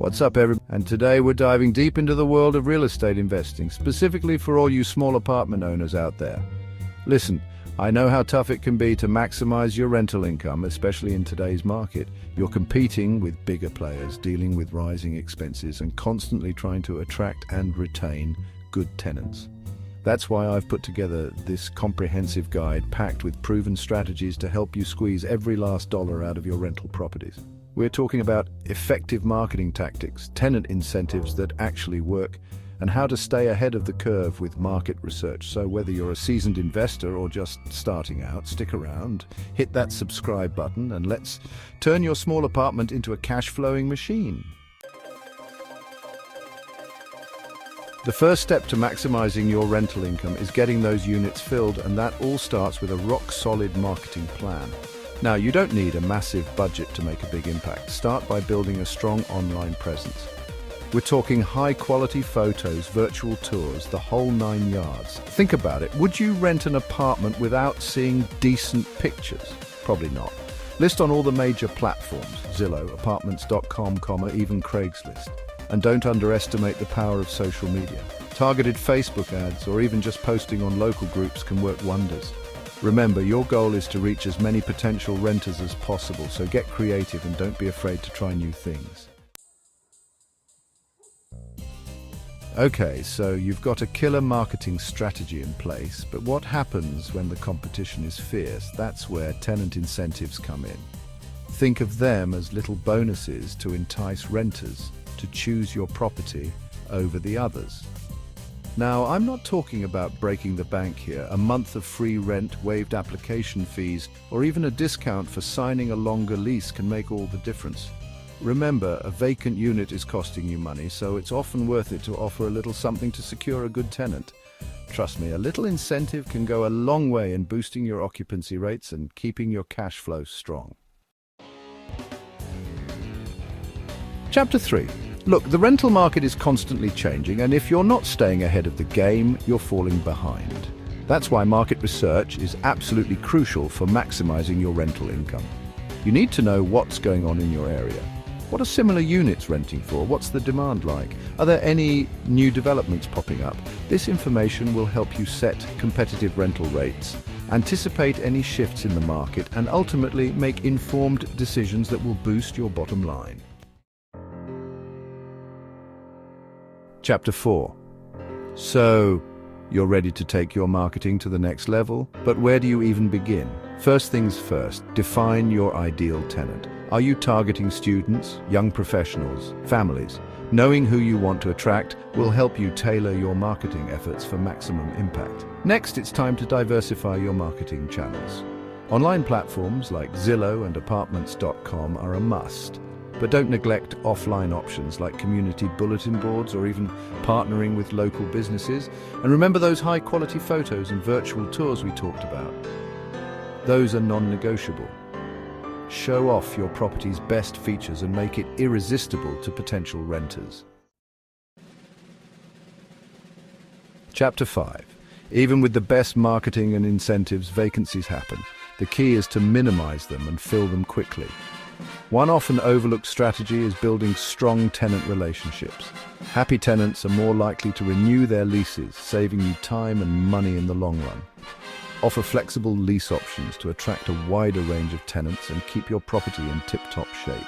What's up, everyone? And today we're diving deep into the world of real estate investing, specifically for all you small apartment owners out there. Listen, I know how tough it can be to maximize your rental income, especially in today's market. You're competing with bigger players, dealing with rising expenses, and constantly trying to attract and retain good tenants. That's why I've put together this comprehensive guide packed with proven strategies to help you squeeze every last dollar out of your rental properties. We're talking about effective marketing tactics, tenant incentives that actually work, and how to stay ahead of the curve with market research. So whether you're a seasoned investor or just starting out, stick around, hit that subscribe button, and let's turn your small apartment into a cash-flowing machine. The first step to maximizing your rental income is getting those units filled, and that all starts with a rock-solid marketing plan. Now, you don't need a massive budget to make a big impact. Start by building a strong online presence. We're talking high-quality photos, virtual tours, the whole 9 yards. Think about it. Would you rent an apartment without seeing decent pictures? Probably not. List on all the major platforms, Zillow, apartments.com, even Craigslist. And don't underestimate the power of social media. Targeted Facebook ads or even just posting on local groups can work wonders. Remember, your goal is to reach as many potential renters as possible, so get creative and don't be afraid to try new things. Okay, so you've got a killer marketing strategy in place, but what happens when the competition is fierce? That's where tenant incentives come in. Think of them as little bonuses to entice renters to choose your property over the others. Now, I'm not talking about breaking the bank here. A month of free rent, waived application fees, or even a discount for signing a longer lease can make all the difference. Remember, a vacant unit is costing you money, so it's often worth it to offer a little something to secure a good tenant. Trust me, a little incentive can go a long way in boosting your occupancy rates and keeping your cash flow strong. Chapter 3. Look, the rental market is constantly changing, and if you're not staying ahead of the game, you're falling behind. That's why market research is absolutely crucial for maximizing your rental income. You need to know what's going on in your area. What are similar units renting for? What's the demand like? Are there any new developments popping up? This information will help you set competitive rental rates, anticipate any shifts in the market, and ultimately make informed decisions that will boost your bottom line. Chapter 4. So, you're ready to take your marketing to the next level, but where do you even begin? First things first, define your ideal tenant. Are you targeting students, young professionals, families? Knowing who you want to attract will help you tailor your marketing efforts for maximum impact. Next, it's time to diversify your marketing channels. Online platforms like Zillow and apartments.com are a must. But don't neglect offline options like community bulletin boards or even partnering with local businesses. And remember those high-quality photos and virtual tours we talked about. Those are non-negotiable. Show off your property's best features and make it irresistible to potential renters. Chapter 5. Even with the best marketing and incentives, vacancies happen. The key is to minimize them and fill them quickly. One often overlooked strategy is building strong tenant relationships. Happy tenants are more likely to renew their leases, saving you time and money in the long run. Offer flexible lease options to attract a wider range of tenants and keep your property in tip-top shape.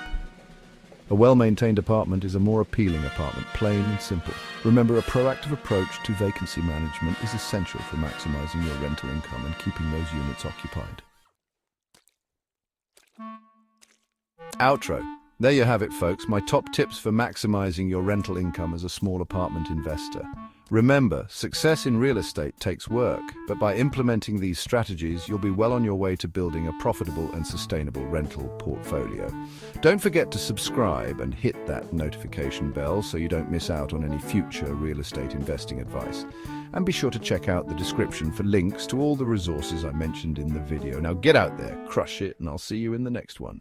A well-maintained apartment is a more appealing apartment, plain and simple. Remember, a proactive approach to vacancy management is essential for maximizing your rental income and keeping those units occupied. Outro. There you have it, folks, my top tips for maximizing your rental income as a small apartment investor. Remember, success in real estate takes work, but by implementing these strategies, you'll be well on your way to building a profitable and sustainable rental portfolio. Don't forget to subscribe and hit that notification bell so you don't miss out on any future real estate investing advice. And be sure to check out the description for links to all the resources I mentioned in the video. Now get out there, crush it, and I'll see you in the next one.